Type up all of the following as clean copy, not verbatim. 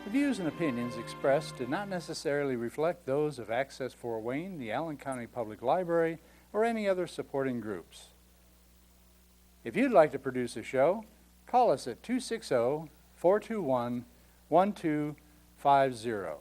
The views and opinions expressed do not necessarily reflect those of Access Fort Wayne, the Allen County Public Library, or any other supporting groups. If you'd like to produce a show, call us at 260-421-1250.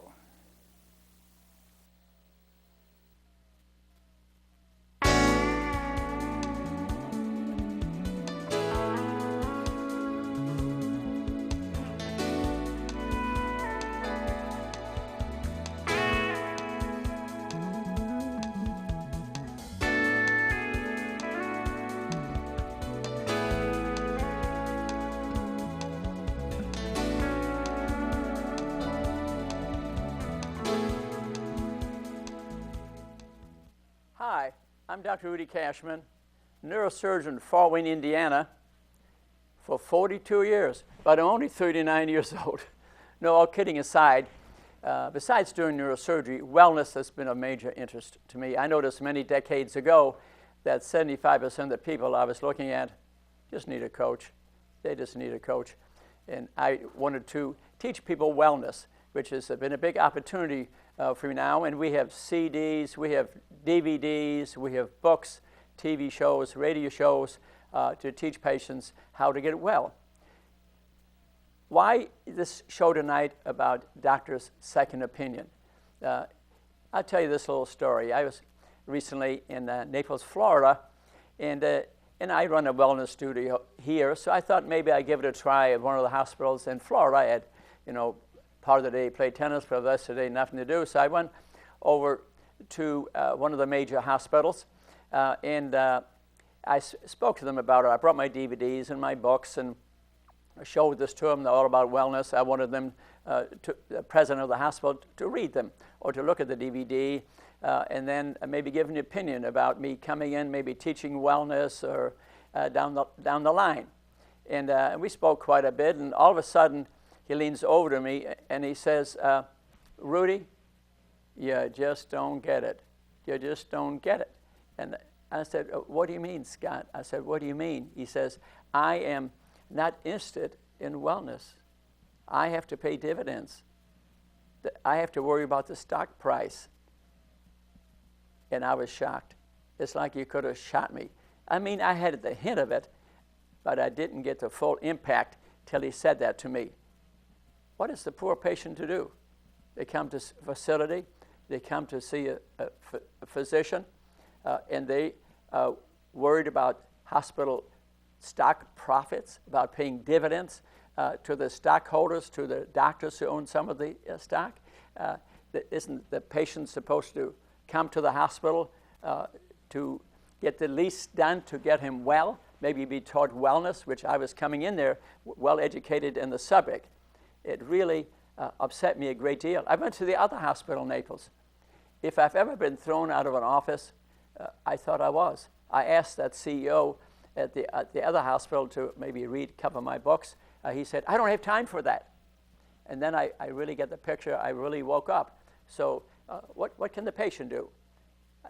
Hi, I'm Dr. Rudy Cashman, neurosurgeon in Fort Wayne, Indiana, for 42 years, but I'm only 39 years old. No, all kidding aside, besides doing neurosurgery, wellness has been a major interest to me. I noticed many decades ago that 75% of the people I was looking at just need a coach. They just need a coach. And I wanted to teach people wellness, which has been a big opportunity for me now. And we have CDs, we have DVDs, we have books, TV shows, radio shows to teach patients how to get well. Why this show tonight about doctor's second opinion? I'll tell you this little story. I was recently in Naples, Florida, and I run a wellness studio here, so I thought maybe I'd give it a try at one of the hospitals in Florida. I had, part of the day play tennis, for the rest of the day nothing to do, so I went over to one of the major hospitals, and I spoke to them about it. I brought my DVDs and my books, and I showed this to them. They're all about wellness. I wanted them, the president of the hospital, to read them or to look at the DVD, and then maybe give an opinion about me coming in, maybe teaching wellness or down the line. And we spoke quite a bit, and all of a sudden he leans over to me and he says, Rudy, you just don't get it. You just don't get it. And I said, what do you mean, Scott? I said, what do you mean? He says, I am not interested in wellness. I have to pay dividends. I have to worry about the stock price. And I was shocked. It's like you could have shot me. I mean, I had the hint of it, but I didn't get the full impact till he said that to me. What is the poor patient to do? They come to a facility, they come to see a physician, and they worried about hospital stock profits, about paying dividends to the stockholders, to the doctors who own some of the stock. Isn't the patient supposed to come to the hospital to get the least done to get him well, maybe be taught wellness, which I was coming in there well educated in the subject. It really upset me a great deal. I went to the other hospital in Naples. If I've ever been thrown out of an office, I thought I was. I asked that CEO at the other hospital to maybe read a couple of my books. He said, I don't have time for that. And then I really get the picture. I really woke up. So what can the patient do?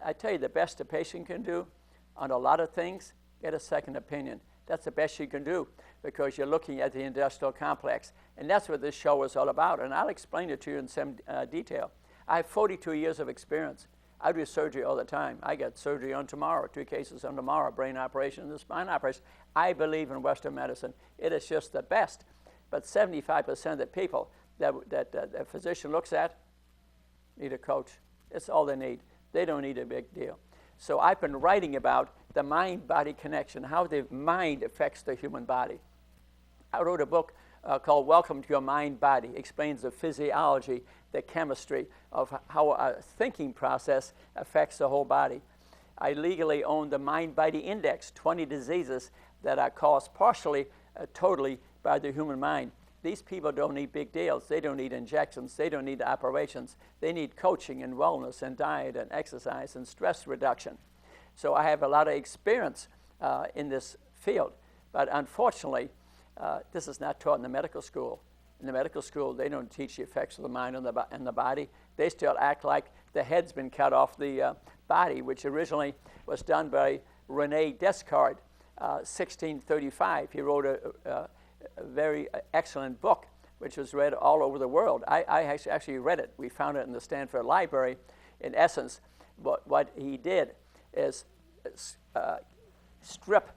I tell you, the best a patient can do on a lot of things, get a second opinion. That's the best you can do because you're looking at the industrial complex. And that's what this show is all about. And I'll explain it to you in some detail. I have 42 years of experience. I do surgery all the time. I get surgery on tomorrow, 2 cases on tomorrow, brain operation and the spine operation. I believe in Western medicine. It is just the best. But 75% of the people that a physician looks at need a coach. It's all they need. They don't need a big deal. So I've been writing about the mind-body connection, how the mind affects the human body. I wrote a book called Welcome to Your Mind Body. It explains the physiology, the chemistry of how a thinking process affects the whole body. I legally own the Mind-Body Index, 20 diseases that are caused partially, totally by the human mind. These people don't need big deals. They don't need injections. They don't need operations. They need coaching and wellness and diet and exercise and stress reduction. So I have a lot of experience in this field. But unfortunately, this is not taught in the medical school. In the medical school, they don't teach the effects of the mind and the body. They still act like the head's been cut off the body, which originally was done by Rene Descartes, 1635. He wrote a very excellent book which was read all over the world. I actually read it. We found it in the Stanford Library. In essence, what he did is strip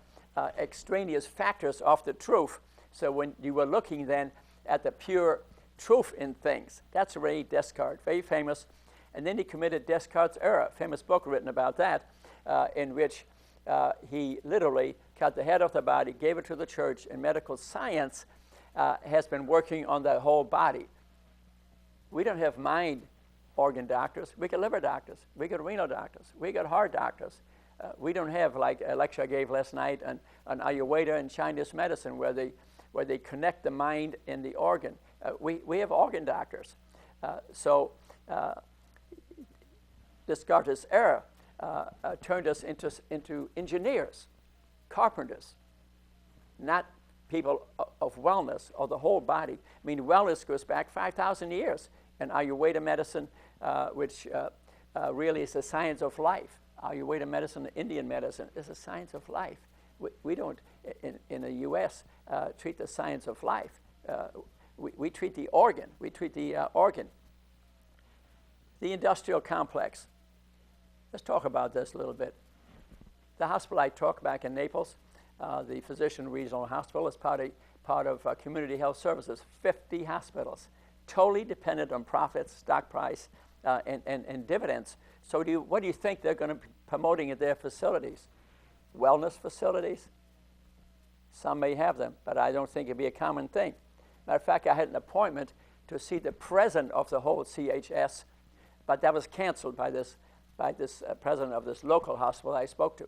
extraneous factors off the truth. So when you were looking then at the pure truth in things, that's Rene Descartes, very famous. And then he committed Descartes' error, famous book written about that, in which he literally cut the head off the body, gave it to the church, and medical science has been working on the whole body. We don't have mind organ doctors. We got liver doctors. We got renal doctors. We got heart doctors. We don't have, like a lecture I gave last night on Ayurveda and Chinese medicine, where they connect the mind and the organ. We have organ doctors. So Descartes' error turned us into engineers, carpenters, not people of wellness or the whole body. I mean, wellness goes back 5,000 years in Ayurveda medicine, which really is the science of life. Ayurveda medicine, Indian medicine, is a science of life. We don't, in the U.S., treat the science of life. We treat the organ. We treat the organ. The industrial complex. Let's talk about this a little bit. The hospital I talked back in Naples, the Physician Regional Hospital, is part of Community Health Services. 50 hospitals, totally dependent on profits, stock price, and dividends. So what do you think they're going to be promoting at their facilities? Wellness facilities? Some may have them, but I don't think it'd be a common thing. Matter of fact, I had an appointment to see the president of the whole CHS, but that was canceled by this president of this local hospital I spoke to.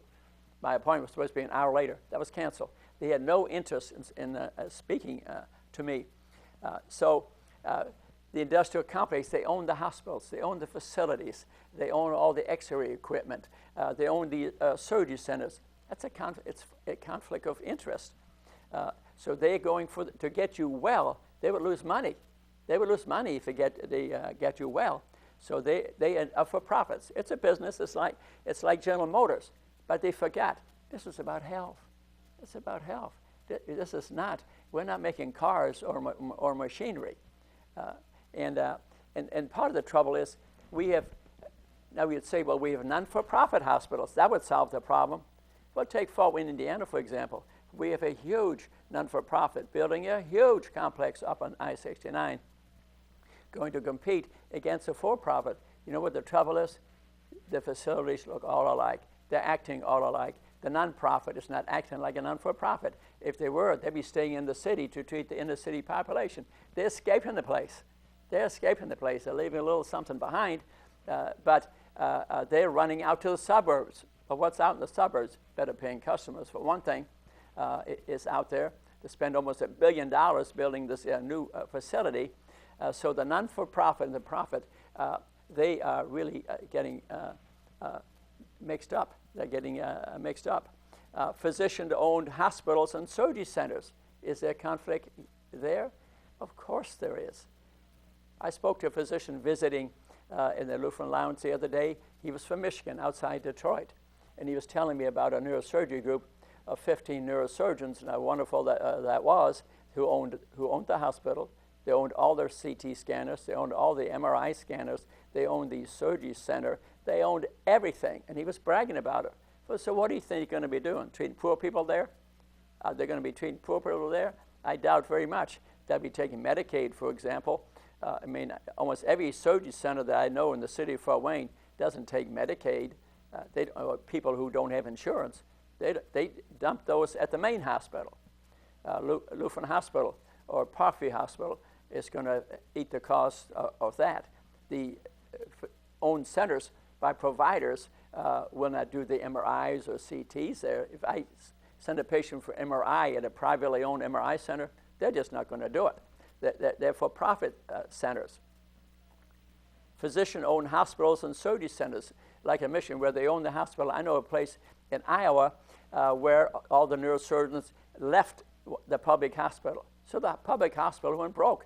My appointment was supposed to be an hour later. That was canceled. They had no interest in speaking to me. So the industrial complex, they own the hospitals, they own the facilities, they own all the X-ray equipment, they own the surgery centers. That's it's a conflict of interest. So they're going to get you well. They would lose money. They would lose money if they get you well. So they are for profits. It's a business. It's like General Motors, but they forgot this is about health. It's about health. This is not. We're not making cars or machinery. And part of the trouble is we have. Now we would say, well, we have non-for-profit hospitals. That would solve the problem. Well, take Fort Wayne, Indiana, for example. We have a huge non-for-profit building a huge complex up on I-69, going to compete against a for-profit. You know what the trouble is? The facilities look all alike. They're acting all alike. The non-profit is not acting like a non-for-profit. If they were, they'd be staying in the city to treat the inner-city population. They're escaping the place. They're escaping the place. They're leaving a little something behind, but they're running out to the suburbs. But what's out in the suburbs? Better paying customers, for one thing, is out there to spend almost $1 billion building this new facility. So the non-for-profit and the profit, they are really getting mixed up. They're getting mixed up. Physician-owned hospitals and surgery centers. Is there conflict there? Of course there is. I spoke to a physician visiting in the Lutheran Lounge the other day. He was from Michigan, outside Detroit. And he was telling me about a neurosurgery group of 15 neurosurgeons, and how wonderful that was, who owned the hospital. They owned all their CT scanners. They owned all the MRI scanners. They owned the surgery center. They owned everything, and he was bragging about it. So what do you think you're going to be doing? Treating poor people there? Are they going to be treating poor people there? I doubt very much. They'll be taking Medicaid, for example. I mean, almost every surgery center that I know in the city of Fort Wayne doesn't take Medicaid. People who don't have insurance, they dump those at the main hospital. Lutheran Hospital or Parkview Hospital is going to eat the cost of that. The owned centers by providers will not do the MRIs or CTs there. If I send a patient for MRI at a privately owned MRI center, they're just not going to do it. They're for-profit centers. Physician-owned hospitals and surgery centers, like a Michigan, where they own the hospital. I know a place in Iowa where all the neurosurgeons left the public hospital. So the public hospital went broke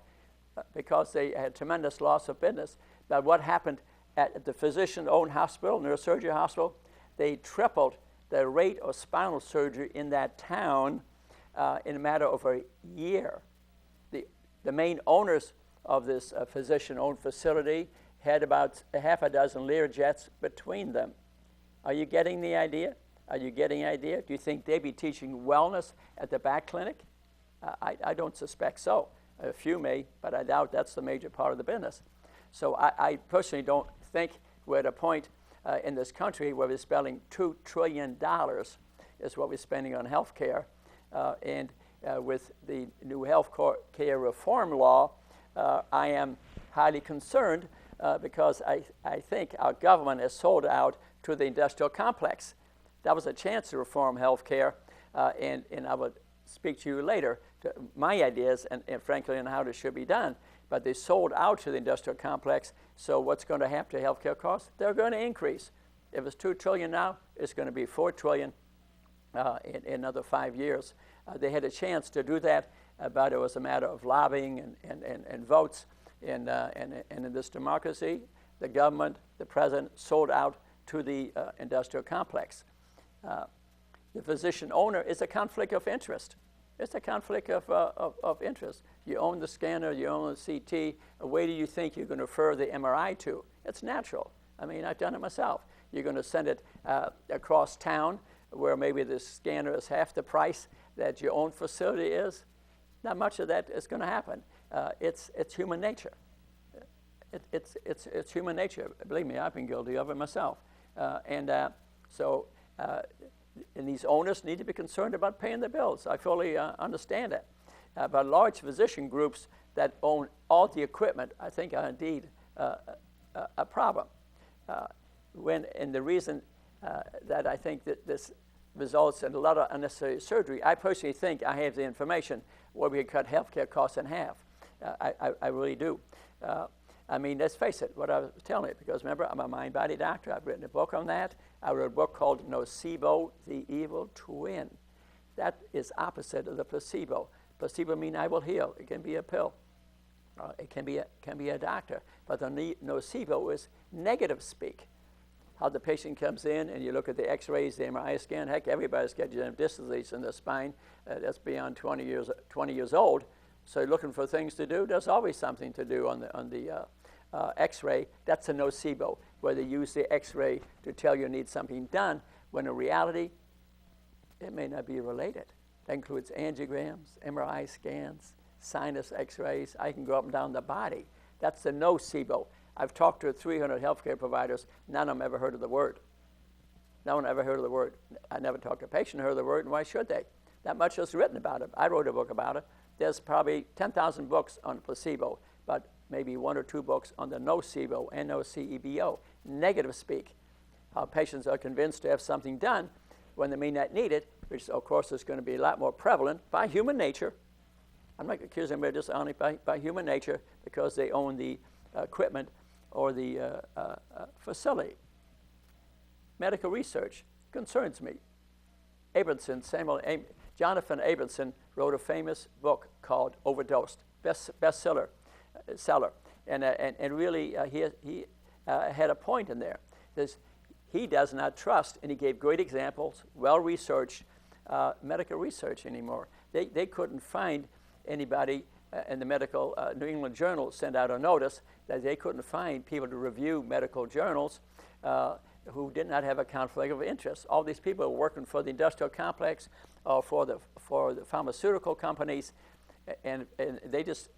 because they had tremendous loss of business. But what happened at the physician-owned hospital, neurosurgery hospital, they tripled the rate of spinal surgery in that town in a matter of a year. The main owners of this physician-owned facility had about a half a dozen Learjets between them. Are you getting the idea? Are you getting the idea? Do you think they'd be teaching wellness at the back clinic? I don't suspect so. A few may, but I doubt that's the major part of the business. So I personally don't think we're at a point in this country where we're spending $2 trillion is what we're spending on health care. And with the new health care reform law, I am highly concerned because I think our government has sold out to the industrial complex. That was a chance to reform health care, and I will speak to you later to my ideas and frankly on how this should be done. But they sold out to the industrial complex, so what's going to happen to health care costs? They're going to increase. If it's $2 trillion now, it's going to be $4 trillion in another 5 years. They had a chance to do that, but it was a matter of lobbying and votes. And in this democracy, the government, the president, sold out to the industrial complex. The physician owner is a conflict of interest. It's a conflict of interest. You own the scanner, you own the CT. Where do you think you're going to refer the MRI to? It's natural. I mean, I've done it myself. You're going to send it across town where maybe the scanner is half the price that your own facility is. Not much of that is going to happen. It's human nature. It's human nature. Believe me, I've been guilty of it myself. And these owners need to be concerned about paying the bills. I fully understand that. But large physician groups that own all the equipment, I think, are indeed a problem. And the reason that I think that this results in a lot of unnecessary surgery, I personally think I have the information where we could cut healthcare costs in half. I really do. I mean, let's face it, what I was telling you, because remember, I'm a mind-body doctor. I've written a book on that. I wrote a book called Nocebo, the Evil Twin. That is opposite of the placebo. Placebo means I will heal. It can be a pill. It can be a doctor. But the nocebo is negative speak. How the patient comes in and you look at the x-rays, the MRI scan. Heck, everybody's got degenerative disc disease in the spine. That's beyond 20 years old. So you're looking for things to do. There's always something to do on the x-ray. That's a nocebo, where they use the x-ray to tell you need something done, when in reality, it may not be related. That includes angiograms, MRI scans, sinus x-rays. I can go up and down the body. That's the nocebo. I've talked to 300 healthcare providers. None of them ever heard of the word. No one ever heard of the word. I never talked to a patient who heard of the word, and why should they? That much is written about it. I wrote a book about it. There's probably 10,000 books on placebo, but maybe 1 or 2 books on the nocebo, N-O-C-E-B-O, negative speak. How patients are convinced to have something done when they may not need it, which of course is going to be a lot more prevalent by human nature. I'm not accusing anybody of dishonesty by human nature because they own the equipment or the facility. Medical research concerns me. Jonathan Abramson wrote a famous book called Overdosed, bestseller, and really he had a point in there. He does not trust, and he gave great examples, well-researched medical research anymore. They couldn't find anybody, and the medical New England Journal sent out a notice that they couldn't find people to review medical journals who did not have a conflict of interest. All these people were working for the industrial complex or for the pharmaceutical companies, and they just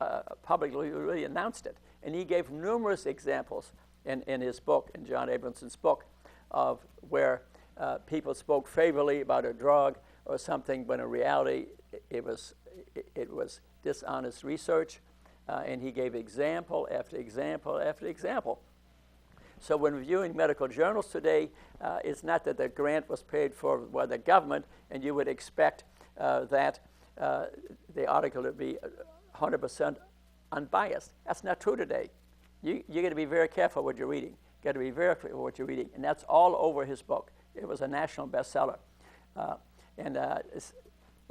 publicly really announced it. And he gave numerous examples in his book, in John Abramson's book, of where people spoke favorably about a drug or something, when in reality it was dishonest research, and he gave example after example after example. So when reviewing medical journals today, it's not that the grant was paid for by the government, and you would expect that the article would be 100% unbiased. That's not true today. You got to be very careful what you're reading. You got to be very careful what you're reading, and that's all over his book. It was a national bestseller, and a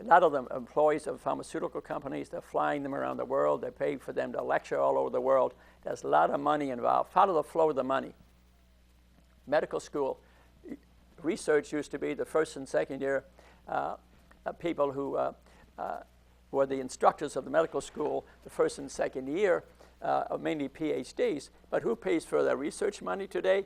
lot of them employees of pharmaceutical companies. They're flying them around the world. They pay for them to lecture all over the world. There's a lot of money involved. Follow the flow of the money. Medical school research used to be the first and second year people who where the instructors of the medical school, the first and second year, are mainly PhDs. But who pays for their research money today?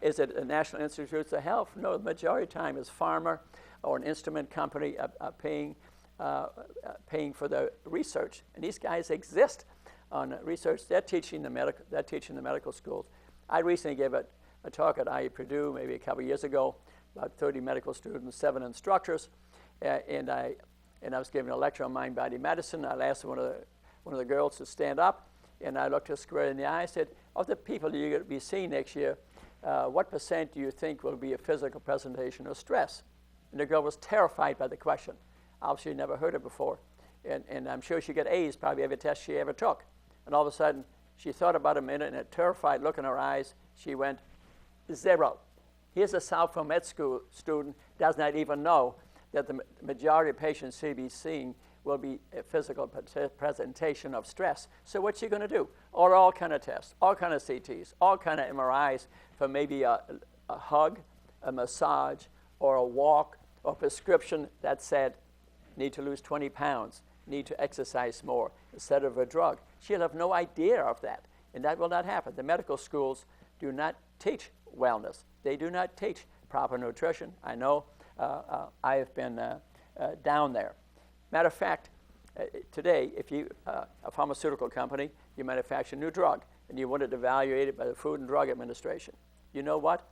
Is it the National Institutes of Health? No, the majority of the time is pharma or an instrument company paying for the research. And these guys exist on research. They're teaching the medical schools. I recently gave a talk at IU Purdue maybe a couple of years ago, about 30 medical students, 7 instructors, and I was giving a lecture on mind-body medicine. I asked one of the girls to stand up, and I looked her square in the eye. I said, "Of the people you're going to be seeing next year, what % do you think will be a physical presentation of stress?" And the girl was terrified by the question. Obviously, never heard it before, and I'm sure she got A's probably every test she ever took. And all of a sudden, she thought about a minute, and a terrified look in her eyes, she went, 0. Here's a Southfield Med School student, does not even know that the majority of patients she'll be seeing will be a physical presentation of stress. So what's she going to do? Or all kind of tests, all kind of CTs, all kind of MRIs for maybe a hug, a massage, or a walk, or prescription that said, need to lose 20 pounds, need to exercise more, instead of a drug. She'll have no idea of that, and that will not happen. The medical schools do not teach wellness. They do not teach proper nutrition. I know I have been down there. Matter of fact, today, if you, a pharmaceutical company, you manufacture a new drug, and you want it evaluated by the Food and Drug Administration. You know what?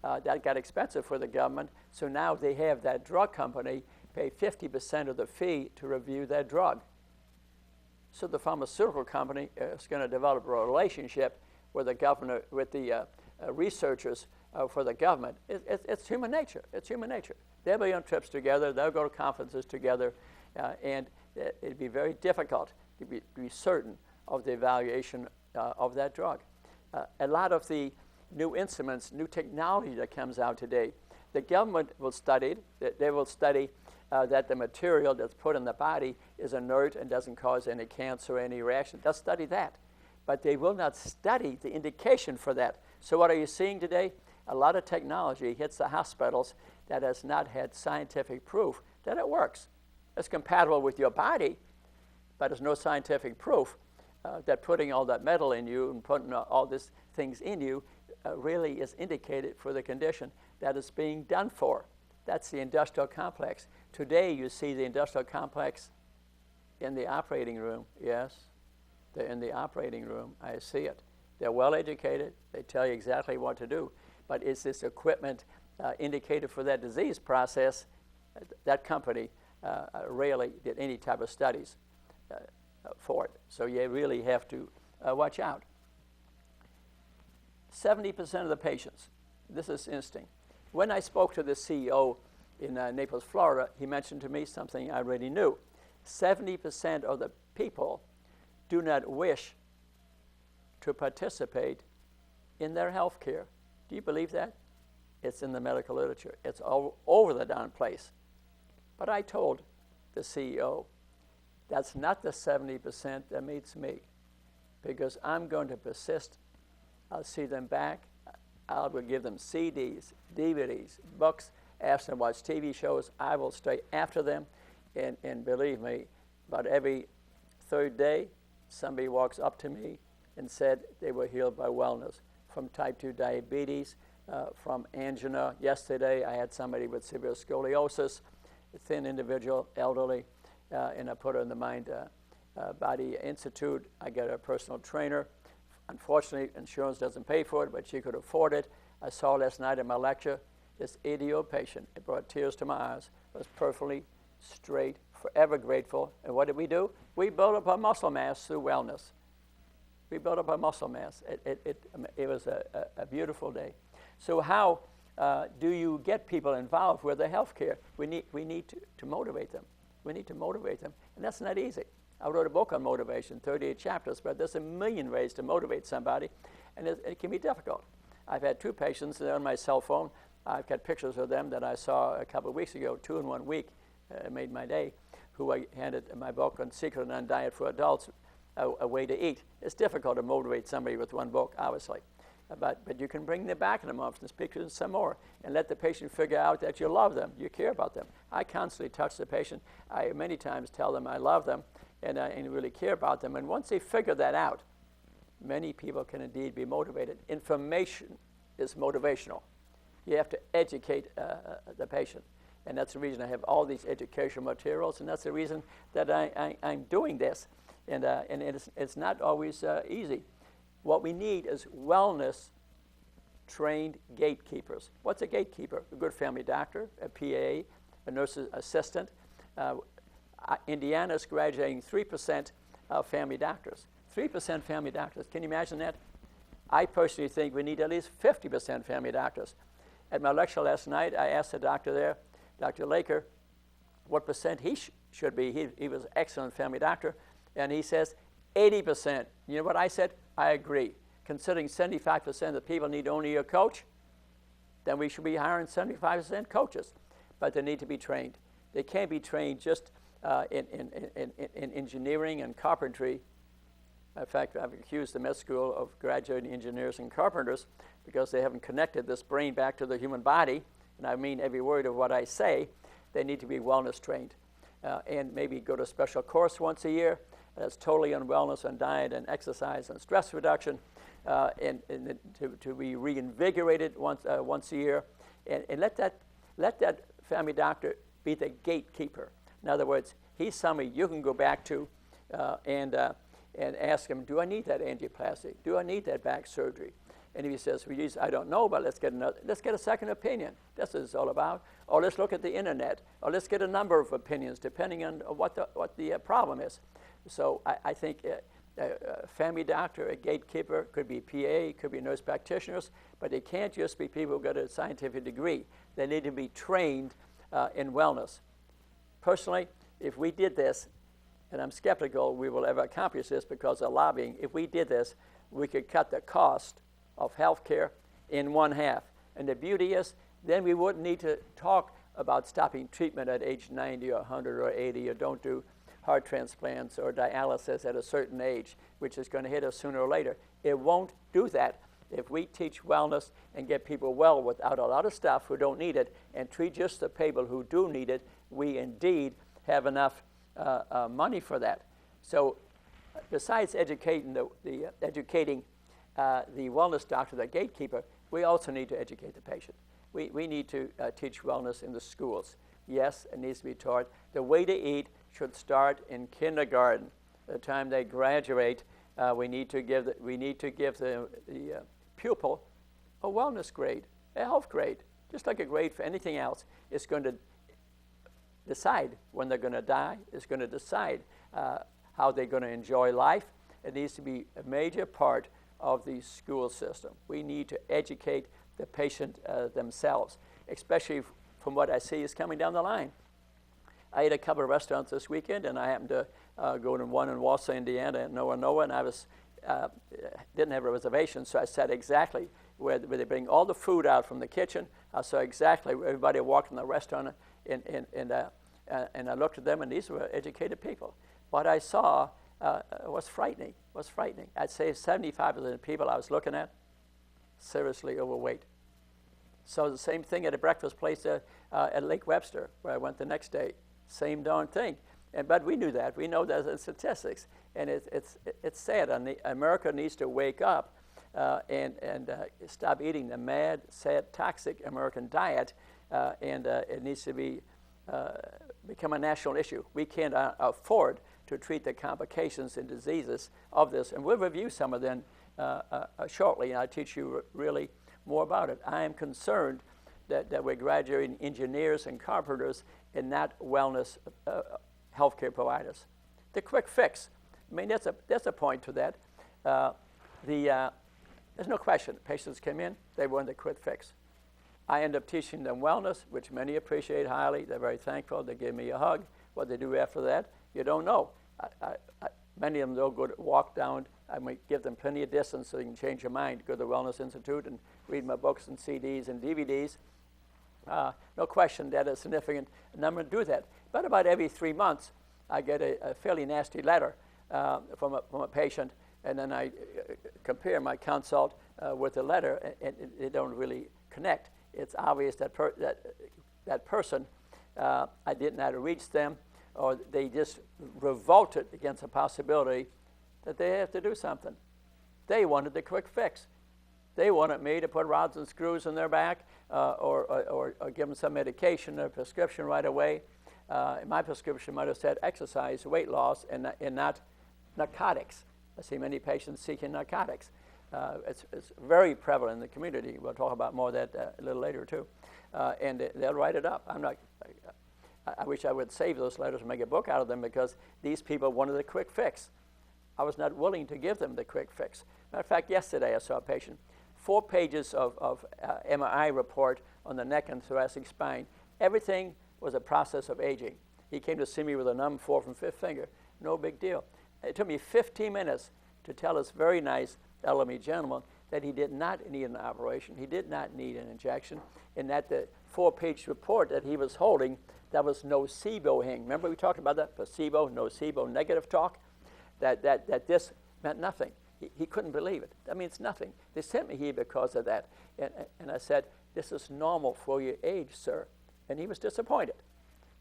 That got expensive for the government, so now they have that drug company pay 50% of the fee to review that drug. So the pharmaceutical company is going to develop a relationship with the governor, with the researchers for the government. It's human nature. It's human nature. They'll be on trips together. They'll go to conferences together, and it'd be very difficult to be certain of the evaluation of that drug. A lot of the new instruments, new technology that comes out today, the government will study it. They will study that the material that's put in the body is inert and doesn't cause any cancer or any reaction. They'll study that. But they will not study the indication for that. So what are you seeing today? A lot of technology hits the hospitals that has not had scientific proof that it works. It's compatible with your body, but there's no scientific proof that putting all that metal in you and putting all these things in you really is indicated for the condition that it's being done for. That's the industrial complex. Today you see the industrial complex in the operating room. Yes, they're in the operating room. I see it. They're well educated. They tell you exactly what to do. But is this equipment indicated for that disease process? That company rarely did any type of studies for it. So you really have to watch out. 70% of the patients, this is interesting. When I spoke to the CEO in Naples, Florida, he mentioned to me something I already knew. 70% of the people do not wish to participate in their health care. Do you believe that? It's in the medical literature. It's all over the darn place. But I told the CEO, that's not the 70% that meets me, because I'm going to persist. I'll see them back. I will give them CDs, DVDs, books, ask them to watch TV shows. I will stay after them. And believe me, about every third day, somebody walks up to me and said they were healed by wellness from type 2 diabetes, from angina. Yesterday, I had somebody with severe scoliosis, a thin individual, elderly, and I put her in the Mind Body Institute. I got a personal trainer. Unfortunately, insurance doesn't pay for it, but she could afford it. I saw last night in my lecture this 80-year-old patient. It brought tears to my eyes. Was perfectly straight, forever grateful. And what did we do? We built up our muscle mass through wellness. We built up our muscle mass. It was a beautiful day. So how do you get people involved with their health care? We need to motivate them. We need to motivate them, and that's not easy. I wrote a book on motivation, 38 chapters, but there's a million ways to motivate somebody, and it can be difficult. I've had 2 patients on my cell phone. I've got pictures of them that I saw a couple of weeks ago, 2 in 1 week, made my day, who I handed my book on Secret on Diet for Adults, a way to eat. It's difficult to motivate somebody with 1 book, obviously. But you can bring them back in a month and speak to them some more and let the patient figure out that you love them, you care about them. I constantly touch the patient. I many times tell them I love them and really care about them. And once they figure that out, many people can indeed be motivated. Information is motivational. You have to educate the patient. And that's the reason I have all these educational materials, and that's the reason that I'm doing this. And it's not always easy. What we need is wellness-trained gatekeepers. What's a gatekeeper? A good family doctor, a PA, a nurse's assistant. Indiana's graduating 3% of family doctors. 3% family doctors. Can you imagine that? I personally think we need at least 50% family doctors. At my lecture last night, I asked the doctor there, Dr. Laker, what percent he should be. He was an excellent family doctor, and he says 80%. You know what I said? I agree. Considering 75% of the people need only a coach, then we should be hiring 75% coaches. But they need to be trained. They can't be trained just in engineering and carpentry. In fact, I've accused the med school of graduating engineers and carpenters because they haven't connected this brain back to the human body, and I mean every word of what I say. They need to be wellness trained and maybe go to a special course once a year that's totally on wellness and diet and exercise and stress reduction, and to be reinvigorated once a year, and let that family doctor be the gatekeeper. In other words, he's somebody you can go back to and ask him, do I need that angioplasty? Do I need that back surgery? And if he says, well, I don't know, but let's get a second opinion. That's what it's all about. Or let's look at the internet. Or let's get a number of opinions depending on what the problem is. So I think a family doctor, a gatekeeper, could be PA, could be nurse practitioners, but they can't just be people who got a scientific degree. They need to be trained in wellness. Personally, if we did this, and I'm skeptical we will ever accomplish this because of lobbying, if we did this, we could cut the cost of health care in one half. And the beauty is, then we wouldn't need to talk about stopping treatment at age 90 or 100 or 80, or don't do heart transplants or dialysis at a certain age, which is going to hit us sooner or later. It won't do that if we teach wellness and get people well without a lot of stuff who don't need it, and treat just the people who do need it. We indeed have enough money for that. So besides educating the wellness doctor, the gatekeeper, we also need to educate the patient. We need to teach wellness in the schools. Yes, it needs to be taught. The way to eat should start in kindergarten. By the time they graduate, we need to give the pupil a wellness grade, a health grade, just like a grade for anything else. It's going to decide when they're going to die. It's going to decide how they're going to enjoy life. It needs to be a major part of the school system. We need to educate the patient themselves, especially from what I see is coming down the line. I ate a couple of restaurants this weekend, and I happened to go to one in Wausau, Indiana, and Noah, and I didn't have a reservation, so I sat exactly where they bring all the food out from the kitchen. I saw exactly where everybody walked in the restaurant, and I looked at them, and these were educated people. What I saw was frightening. I'd say 75% of the people I was looking at, seriously overweight. So the same thing at a breakfast place at Lake Webster, where I went the next day. Same darn thing. But we knew that. We know that in statistics. And it's sad. And America needs to wake up and stop eating the mad, sad, toxic American diet. And it needs to become a national issue. We can't afford to treat the complications and diseases of this. And we'll review some of them shortly, and I'll teach you really more about it. I am concerned that we're graduating engineers and carpenters and not wellness healthcare providers. The quick fix, I mean, there's a point to that. There's no question. Patients come in, they want the quick fix. I end up teaching them wellness, which many appreciate highly. They're very thankful. They give me a hug. What they do after that, you don't know. Many of them don't go to walk down. I might give them plenty of distance so they can change their mind. Go to the Wellness Institute and read my books and CDs and DVDs. No question that a significant number do that. But about every 3 months, I get a fairly nasty letter from a patient and then I compare my consult with the letter, and they don't really connect. It's obvious that that person, I did not reach them, or they just revolted against the possibility that they have to do something. They wanted the quick fix. They wanted me to put rods and screws in their back, or give them some medication or prescription right away. My prescription might have said exercise, weight loss, and not narcotics. I see many patients seeking narcotics. It's very prevalent in the community. We'll talk about more of that a little later too. And they'll write it up. I wish I would save those letters and make a book out of them, because these people wanted a quick fix. I was not willing to give them the quick fix. Matter of fact, yesterday I saw a patient, 4 pages of MRI report on the neck and thoracic spine. Everything was a process of aging. He came to see me with a numb 4th and 5th finger. No big deal. It took me 15 minutes to tell this very nice elderly gentleman that he did not need an operation, he did not need an injection, and that the 4-page report that he was holding, that was nocebo-ing. Remember we talked about that? Placebo, nocebo, negative talk? That this meant nothing. He couldn't believe it. That means nothing. They sent me here because of that. And I said, this is normal for your age, sir. And he was disappointed.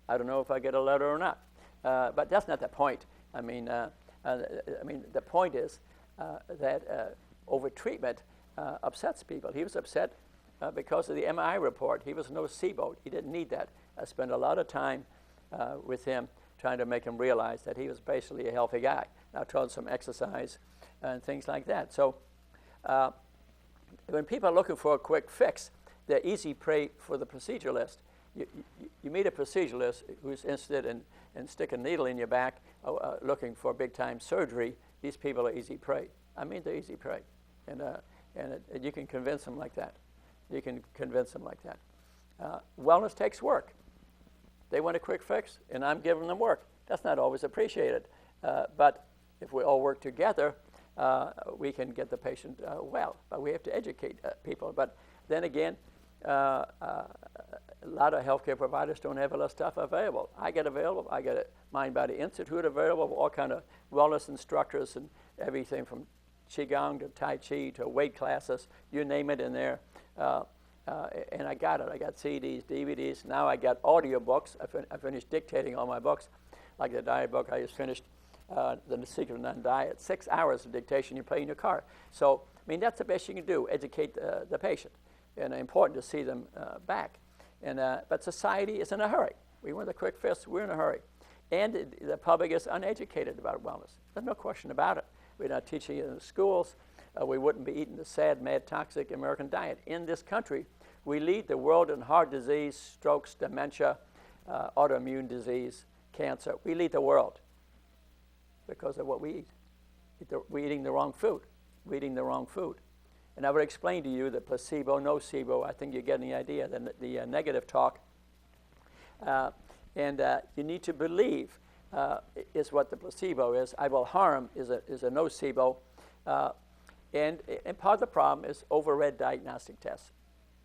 I don't know if I get a letter or not. But that's not the point. I mean, the point is that over-treatment upsets people. He was upset because of the MRI report. He was nocebo. He didn't need that. I spent a lot of time with him trying to make him realize that he was basically a healthy guy. I taught him some exercise and things like that. So when people are looking for a quick fix, they're easy prey for the proceduralist. You meet a proceduralist who's interested in sticking a needle in your back, looking for big-time surgery. These people are easy prey. I mean, they're easy prey. And you can convince them like that. You can convince them like that. Wellness takes work. They want a quick fix, and I'm giving them work. That's not always appreciated. But if we all work together, we can get the patient well. But we have to educate people. But then again, a lot of healthcare providers don't have all that stuff available. I get available. I get a Mind Body Institute available, all kind of wellness instructors and everything from Qigong to Tai Chi to weight classes, you name it in there. And I got it. I got CDs, DVDs. Now I got audio books. I finished dictating all my books. Like the diet book, I just finished The Secret of Non-Diet. 6 hours of dictation you play in your car. So, I mean, that's the best you can do, educate the patient. And important to see them back. But society is in a hurry. We want the quick fix. We're in a hurry. And the public is uneducated about wellness. There's no question about it. We're not teaching it in the schools. We wouldn't be eating the sad, mad, toxic American diet. In this country, we lead the world in heart disease, strokes, dementia, autoimmune disease, cancer. We lead the world because of what we eat. We're eating the wrong food. We're eating the wrong food. And I would explain to you the placebo, nocebo. I think you're getting the idea, the negative talk. And you need to believe is what the placebo is. I will harm is a nocebo. And part of the problem is overread diagnostic tests.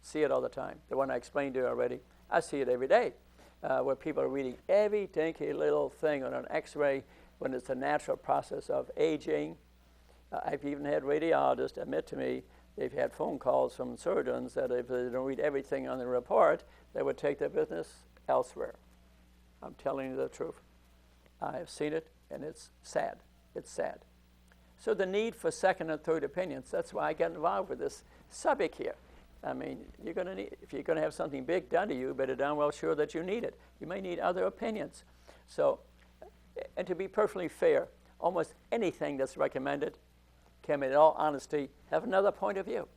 See it all the time. The one I explained to you already. I see it every day, where people are reading every dinky little thing on an X-ray when it's a natural process of aging. I've even had radiologists admit to me they've had phone calls from surgeons that if they don't read everything on the report, they would take their business elsewhere. I'm telling you the truth. I have seen it, and it's sad. It's sad. So the need for second and third opinions, that's why I got involved with this subject here. I mean, you're going to need, if you're going to have something big done to you, you better darn well sure that you need it. You may need other opinions. So, and to be perfectly fair, almost anything that's recommended can, in all honesty, have another point of view.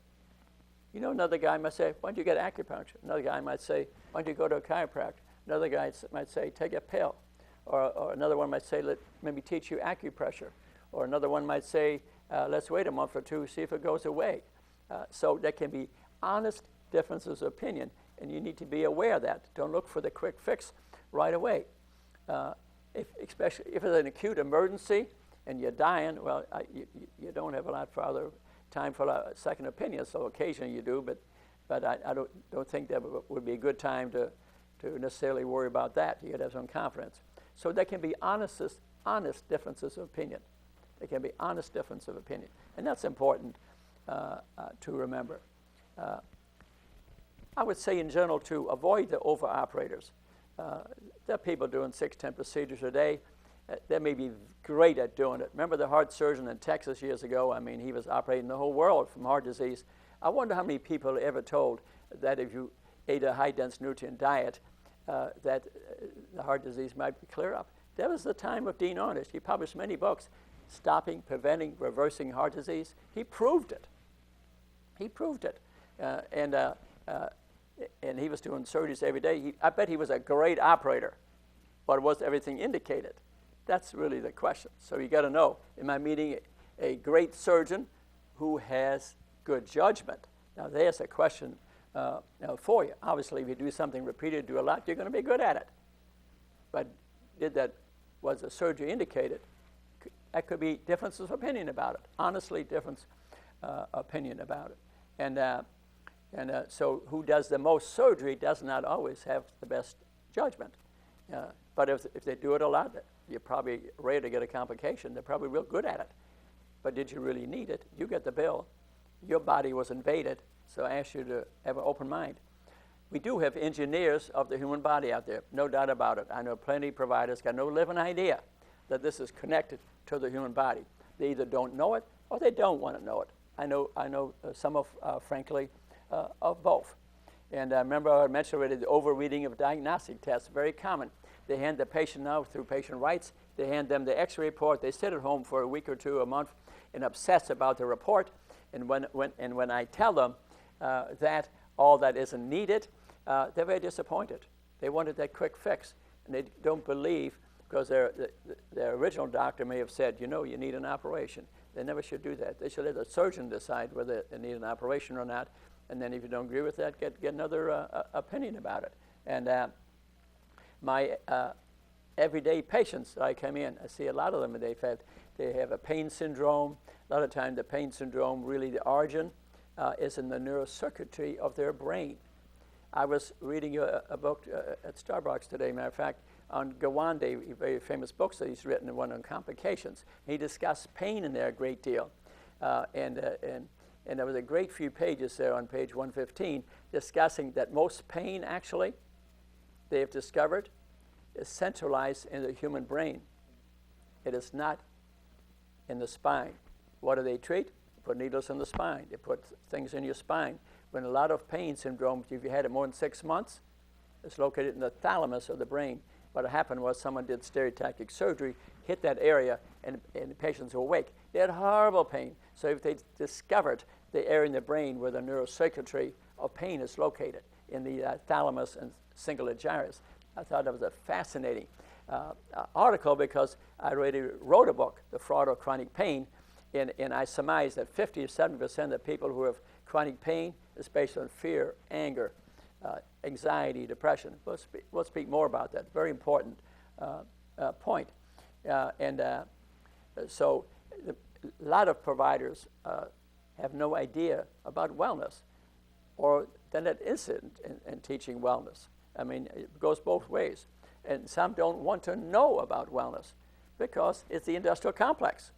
You know, another guy might say, why don't you get acupuncture? Another guy might say, why don't you go to a chiropractor? Another guy might say, take a pill. Or another one might say, let maybe teach you acupressure. Or another one might say, let's wait a month or two, see if it goes away. So there can be honest differences of opinion, and you need to be aware of that. Don't look for the quick fix right away. Especially if it's an acute emergency and you're dying, well, you don't have a lot for other time for a second opinion, so occasionally you do, but I don't think that would be a good time to necessarily worry about that. You got to have some confidence. So there can be honest differences of opinion. There can be honest difference of opinion. And that's important to remember. I would say in general to avoid the over-operators. There are people doing 6-10 procedures a day. They may be great at doing it. Remember the heart surgeon in Texas years ago? I mean, he was operating the whole world from heart disease. I wonder how many people ever told that if you ate a high-dense nutrient diet, that the heart disease might be cleared up. That was the time of Dean Ornish. He published many books, stopping, preventing, reversing heart disease. He proved it. He proved it. And he was doing surgeries every day. I bet he was a great operator, but was everything indicated? That's really the question. So you got to know, am I meeting a great surgeon who has good judgment? Now there's a question for you. Obviously, if you do something repeated, do a lot, you're going to be good at it. But was the surgery indicated? That could be differences of opinion about it. Honestly, different opinion about it. And so who does the most surgery does not always have the best judgment. But if they do it a lot, you're probably ready to get a complication. They're probably real good at it. But did you really need it? You get the bill. Your body was invaded, so I ask you to have an open mind. We do have engineers of the human body out there, no doubt about it. I know plenty of providers got no living idea that this is connected to the human body. They either don't know it or they don't want to know it. I know some of, frankly, of both. And I remember I mentioned already the overreading of diagnostic tests, very common. They hand the patient now through patient rights, they hand them the x-ray report, they sit at home for a week or two, a month, and obsess about the report. And when I tell them that all that isn't needed, they're very disappointed. They wanted that quick fix, and they don't believe, because their original doctor may have said, you need an operation. They never should do that. They should let the surgeon decide whether they need an operation or not, and then if you don't agree with that, get another opinion about it. And my everyday patients that I come in, I see a lot of them, and they have a pain syndrome. A lot of times the pain syndrome, really the origin is in the neurocircuitry of their brain. I was reading a book at Starbucks today, matter of fact, on Gawande, a very famous book that he's written, one on complications. He discussed pain in there a great deal. And there was a great few pages there on page 115 discussing that most pain, actually, they have discovered, is centralized in the human brain. It is not in the spine. What do they treat? They put needles in the spine. They put things in your spine. When a lot of pain syndromes, if you had it more than 6 months, it's located in the thalamus of the brain. What happened was someone did stereotactic surgery, hit that area, and the patients were awake. They had horrible pain. So if they discovered the area in the brain where the neurocircuitry of pain is located, in the thalamus and cingulate gyrus, I thought that was a fascinating article, because I already wrote a book, The Fraud of Chronic Pain, and I surmised that 50 to 70% of the people who have chronic pain is based on fear, anger, anxiety, depression. We'll speak more about that. Very important point. So a lot of providers have no idea about wellness, or they're not interested in teaching wellness. I mean, it goes both ways. And some don't want to know about wellness because it's the industrial complex.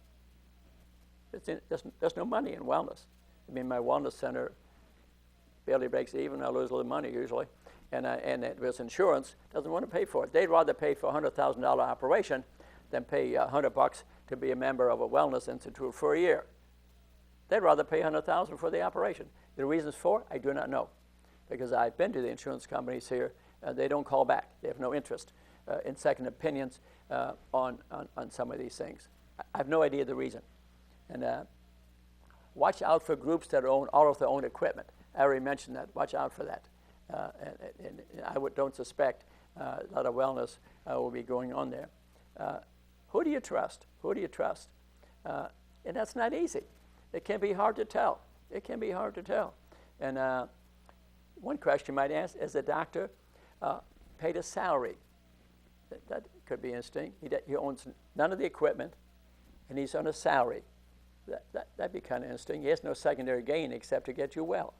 There's no money in wellness. I mean, my wellness center barely breaks even. I lose a little money usually. And it was insurance, doesn't want to pay for it. They'd rather pay for a $100,000 operation than pay $100 to be a member of a wellness institute for a year. They'd rather pay $100,000 for the operation. The reasons for, I do not know, because I've been to the insurance companies here. They don't call back. They have no interest in second opinions on some of these things. I have no idea the reason. And watch out for groups that own all of their own equipment. I already mentioned that. Watch out for that. And I don't suspect a lot of wellness will be going on there. Who do you trust? Who do you trust? And that's not easy. It can be hard to tell. It can be hard to tell. And one question you might ask, is the doctor paid a salary? That could be interesting. He owns none of the equipment, and he's on a salary. That'd be kind of interesting. He has no secondary gain except to get you well.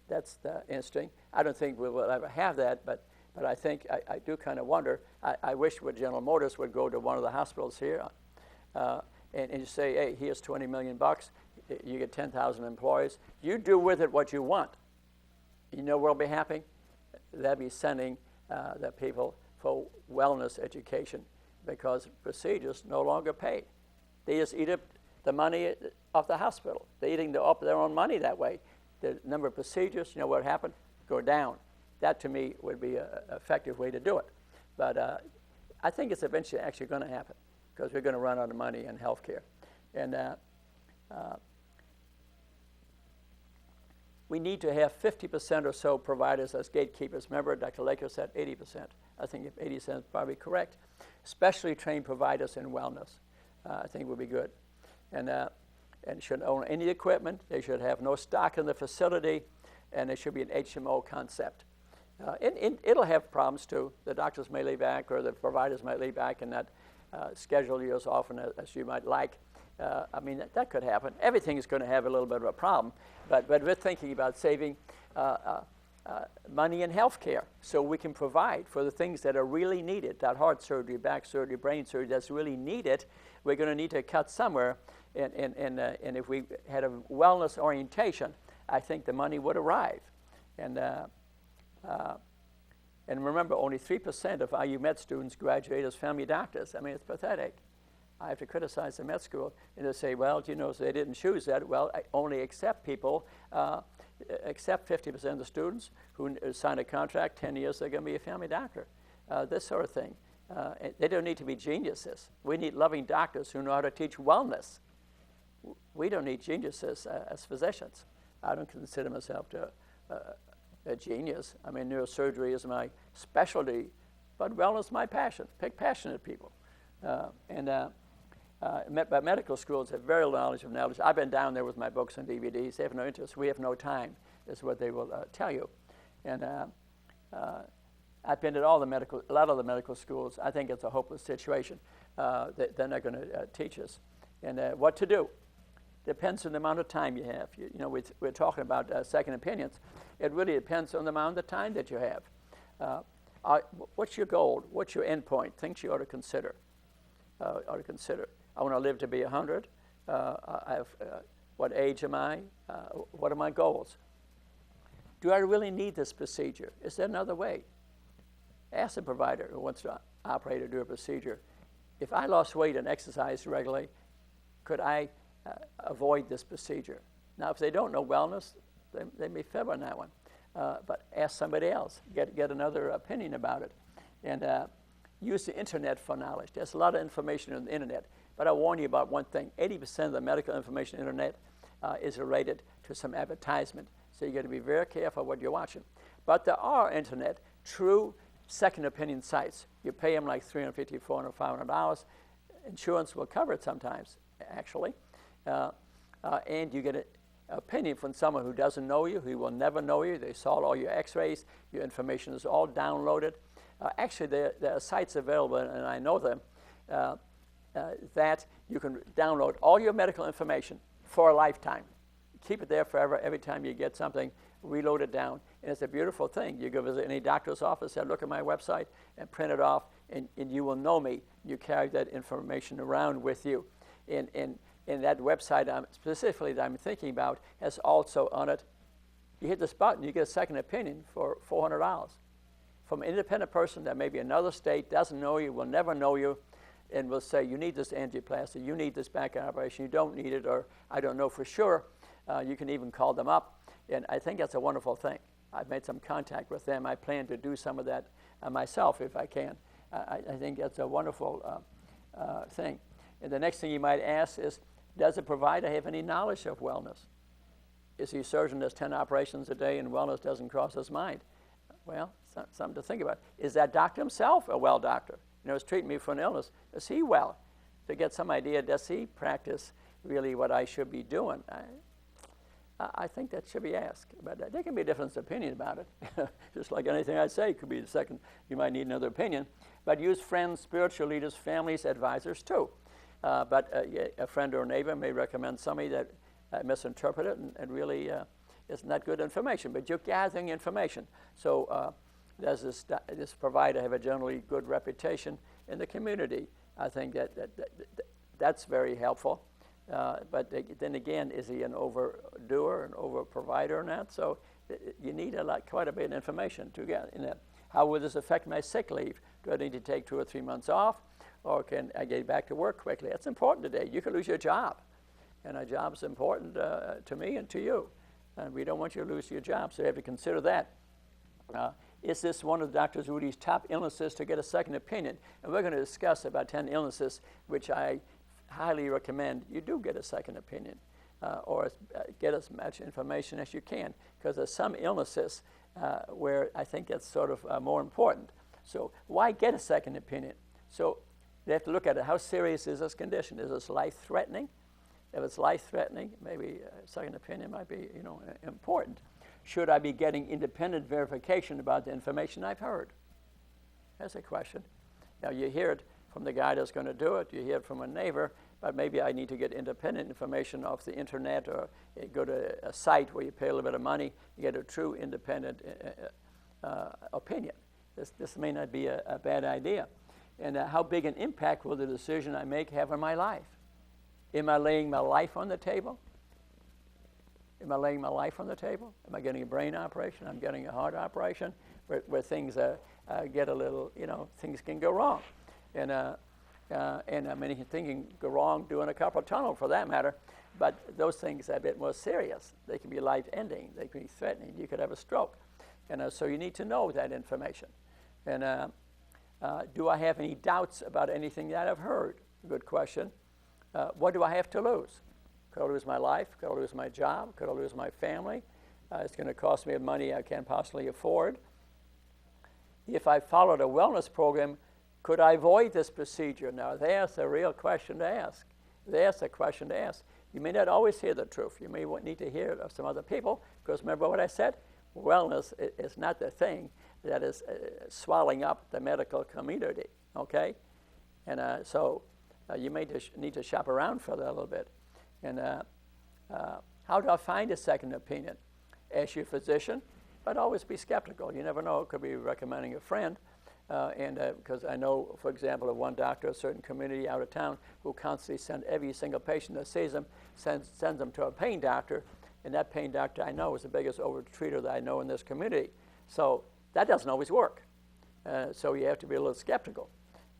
That's interesting. I don't think we will ever have that, but I think I do kind of wonder. I wish General Motors would go to one of the hospitals here and you say, hey, here's 20 million bucks, you get 10,000 employees, you do with it what you want. You know where we'll be happy? That'd be sending the people for wellness education, because procedures no longer pay. They just eat up the money of the hospital. They're eating up their own money that way. The number of procedures, you know what happened? Go down. That to me would be an effective way to do it. But I think it's eventually actually going to happen, because we're going to run out of money in healthcare. And we need to have 50% or so providers as gatekeepers. Remember, Dr. Laker said 80%. I think if 80% is probably correct. Specially trained providers in wellness, I think would be good. And shouldn't own any equipment. They should have no stock in the facility, and there should be an HMO concept. It'll have problems too. The doctors may lay back, or the providers might lay back and not schedule you as often as you might like. I mean, that could happen. Everything is going to have a little bit of a problem, but we're thinking about saving money in healthcare so we can provide for the things that are really needed. That heart surgery, back surgery, brain surgery that's really needed, we're going to need to cut somewhere. And if we had a wellness orientation, I think the money would arrive. And remember, only 3% of IU med students graduate as family doctors. I mean, it's pathetic. I have to criticize the med school, and they say, well, you know, so they didn't choose that. Well, I only accept people, accept 50% of the students who sign a contract, 10 years, they're going to be a family doctor. This sort of thing. They don't need to be geniuses. We need loving doctors who know how to teach wellness. We don't need geniuses as physicians. I don't consider myself a genius. I mean, neurosurgery is my specialty, but wellness is my passion. Pick passionate people. But medical schools have very little knowledge. I've been down there with my books and DVDs. They have no interest. We have no time, is what they will tell you. And I've been at a lot of the medical schools. I think it's a hopeless situation. They're not going to teach us. And what to do depends on the amount of time you have. You know, we're talking about second opinions. It really depends on the amount of time that you have. What's your goal? What's your end point? Things you ought to consider. I want to live to be 100. What age am I? What are my goals? Do I really need this procedure? Is there another way? Ask the provider who wants to operate or do a procedure, if I lost weight and exercised regularly, could I avoid this procedure? Now, if they don't know wellness, they may fail on that one. But ask somebody else. Get another opinion about it. And use the internet for knowledge. There's a lot of information on the internet. But I warn you about one thing. 80% of the medical information on the internet is related to some advertisement. So you got to be very careful what you're watching. But there are internet true second opinion sites. You pay them like $350, $400, $500. Insurance will cover it sometimes, actually. And you get an opinion from someone who doesn't know you, who will never know you. They saw all your x-rays. Your information is all downloaded. Actually, there are sites available, and I know them, that you can download all your medical information for a lifetime. Keep it there forever. Every time you get something, reload it down. And it's a beautiful thing. You go visit any doctor's office, say, look at my website, and print it off, and you will know me. You carry that information around with you. And that website specifically that I'm thinking about has also on it, you hit this button, you get a second opinion for $400. From an independent person that may be another state, doesn't know you, will never know you, and will say, you need this angioplasty, you need this back operation, you don't need it, or I don't know for sure. You can even call them up, and I think that's a wonderful thing. I've made some contact with them. I plan to do some of that myself if I can. I think that's a wonderful thing. And the next thing you might ask is, does the provider have any knowledge of wellness? Is he a surgeon that does 10 operations a day and wellness doesn't cross his mind? Well, something to think about. Is that doctor himself a well doctor? You know, he's treating me for an illness. Is he well? To get some idea, does he practice really what I should be doing? I think that should be asked. But there can be a different opinion about it. Just like anything I say could be the second. You might need another opinion. But use friends, spiritual leaders, families, advisors too. But a friend or a neighbor may recommend somebody that misinterpreted it and really is not good information. But you're gathering information. So does this provider have a generally good reputation in the community? I think that That's very helpful. But then again, is he an overdoer, an over-provider or not? So you need quite a bit of information to get in that. How will this affect my sick leave? Do I need to take 2 or 3 months off? Or can I get back to work quickly? That's important today. You could lose your job. And a job's important to me and to you. And we don't want you to lose your job, so you have to consider that. Is this one of Dr. Rudy's top illnesses to get a second opinion? And we're going to discuss about 10 illnesses, which I highly recommend you do get a second opinion or get as much information as you can, because there's some illnesses where I think that's sort of more important. So why get a second opinion? So they have to look at it. How serious is this condition? Is this life-threatening? If it's life-threatening, maybe a second opinion might be, important. Should I be getting independent verification about the information I've heard? That's a question. Now, you hear it from the guy that's going to do it. You hear it from a neighbor, but maybe I need to get independent information off the internet, or go to a site where you pay a little bit of money. You get a true independent opinion. This may not be a bad idea. And how big an impact will the decision I make have on my life? Am I laying my life on the table? Am I laying my life on the table? Am I getting a brain operation? I'm getting a heart operation, where things get a little, things can go wrong. And I mean, things can go wrong doing a carpal tunnel, for that matter. But those things are a bit more serious. They can be life-ending. They can be threatening. You could have a stroke. And so you need to know that information. And do I have any doubts about anything that I've heard? Good question. What do I have to lose? Could I lose my life? Could I lose my job? Could I lose my family? It's going to cost me money I can't possibly afford. If I followed a wellness program, could I avoid this procedure? Now, there's a real question to ask. There's a question to ask. You may not always hear the truth. You may need to hear it of some other people, because remember what I said? Wellness is not the thing that is swallowing up the medical community, okay? And so you may need to shop around for that a little bit. And how do I find a second opinion? Ask your physician, but always be skeptical. You never know. It could be recommending a friend. Because I know, for example, of one doctor, a certain community out of town, who constantly sends every single patient that sees them, sends them to a pain doctor. And that pain doctor I know is the biggest over-treater that I know in this community. So that doesn't always work. So you have to be a little skeptical.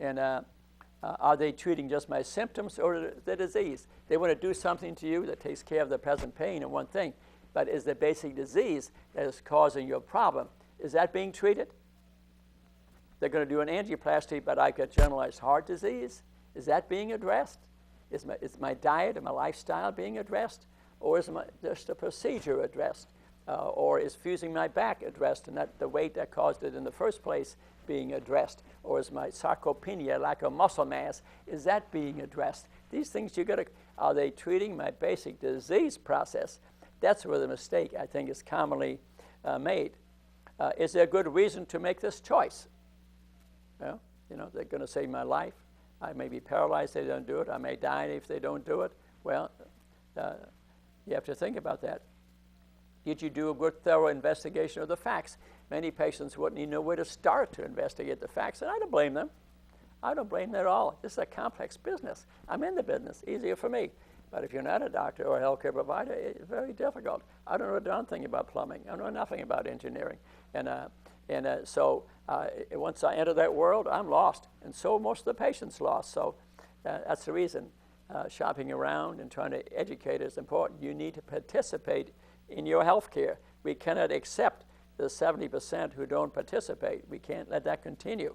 And are they treating just my symptoms or the disease? They want to do something to you that takes care of the present pain and one thing. But is the basic disease that is causing your problem, is that being treated? They're going to do an angioplasty, but I've got generalized heart disease. Is that being addressed? Is my diet and my lifestyle being addressed? Or is just a procedure addressed? Or is fusing my back addressed, and that the weight that caused it in the first place being addressed? Or is my sarcopenia, lack of muscle mass, is that being addressed? These things are they treating my basic disease process? That's where the mistake, I think, is commonly made. Is there a good reason to make this choice? Well, they're going to save my life. I may be paralyzed if they don't do it. I may die if they don't do it. Well, you have to think about that. Did you do a good, thorough investigation of the facts? Many patients wouldn't even know where to start to investigate the facts, and I don't blame them. I don't blame them at all. This is a complex business. I'm in the business. Easier for me. But if you're not a doctor or a healthcare provider, it's very difficult. I don't know a darn thing about plumbing. I know nothing about engineering. So once I enter that world, I'm lost. And so most of the patients lost. So that's the reason shopping around and trying to educate is important. You need to participate in your health care. We cannot accept the 70% who don't participate. We can't let that continue.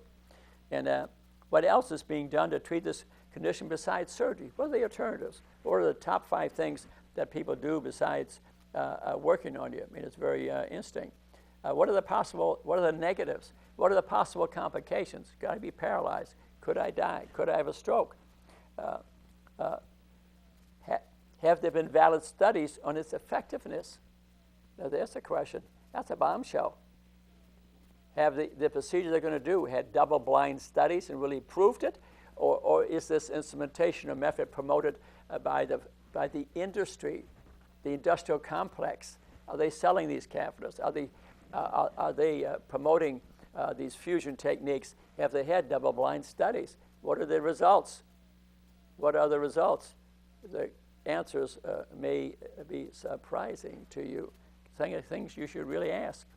And what else is being done to treat this condition besides surgery? What are the alternatives? What are the top 5 things that people do besides working on you? I mean, it's very interesting. What are the negatives? What are the possible complications? Could I be paralyzed? Could I die? Could I have a stroke? Have there been valid studies on its effectiveness? Now, there's a question. That's a bombshell. Have the procedure they're going to do had double-blind studies and really proved it? Or is this instrumentation or method promoted by the industry, the industrial complex? Are they selling these catheters? Are they promoting these fusion techniques? Have they had double-blind studies? What are the results? What are the results? The answers may be surprising to you. Things you should really ask.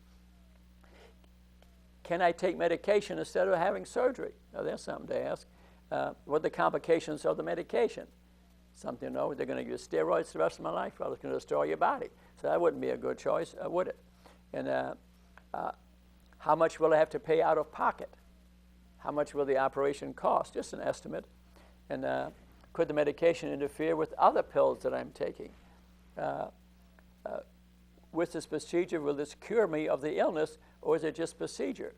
Can I take medication instead of having surgery? Now, that's something to ask. What are the complications of the medication? Something to know. They're going to give you steroids the rest of my life. Well, it's going to destroy your body. So that wouldn't be a good choice, would it? And how much will I have to pay out of pocket? How much will the operation cost? Just an estimate. And could the medication interfere with other pills that I'm taking? With this procedure, will this cure me of the illness, or is it just procedure?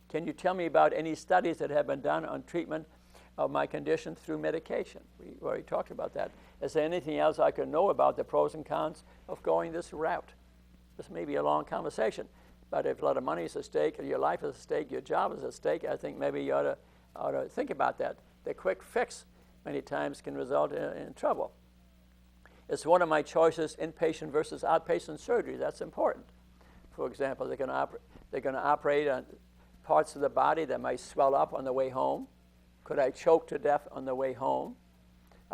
Can you tell me about any studies that have been done on treatment of my condition through medication? We already talked about that. Is there anything else I can know about the pros and cons of going this route? This may be a long conversation, but if a lot of money is at stake, or your life is at stake, your job is at stake, I think maybe you ought to think about that. The quick fix many times can result in trouble. It's one of my choices, inpatient versus outpatient surgery. That's important. For example, they're going to operate on parts of the body that might swell up on the way home. Could I choke to death on the way home?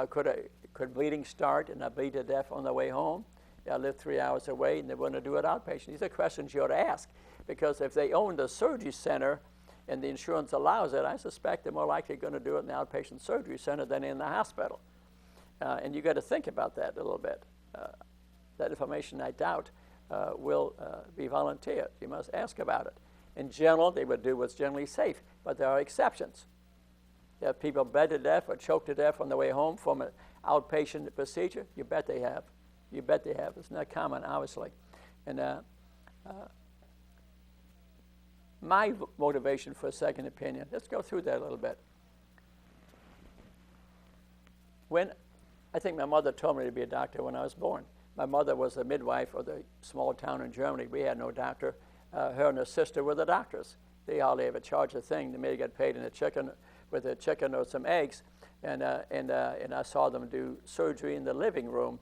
Could bleeding start and I bleed to death on the way home? I live 3 hours away and they want to do it outpatient. These are questions you ought to ask, because if they own the surgery center and the insurance allows it, I suspect they're more likely going to do it in the outpatient surgery center than in the hospital. And you've got to think about that a little bit. That information, I doubt, will be volunteered. You must ask about it. In general, they would do what's generally safe, but there are exceptions. You have people bled to death or choked to death on the way home from an outpatient procedure. You bet they have. You bet they have. It's not common, obviously. And my motivation for a second opinion, let's go through that a little bit. I think my mother told me to be a doctor when I was born. My mother was a midwife of the small town in Germany. We had no doctor. Her and her sister were the doctors. They hardly ever charged a thing. They may get paid in a chicken or some eggs. And I saw them do surgery in the living room,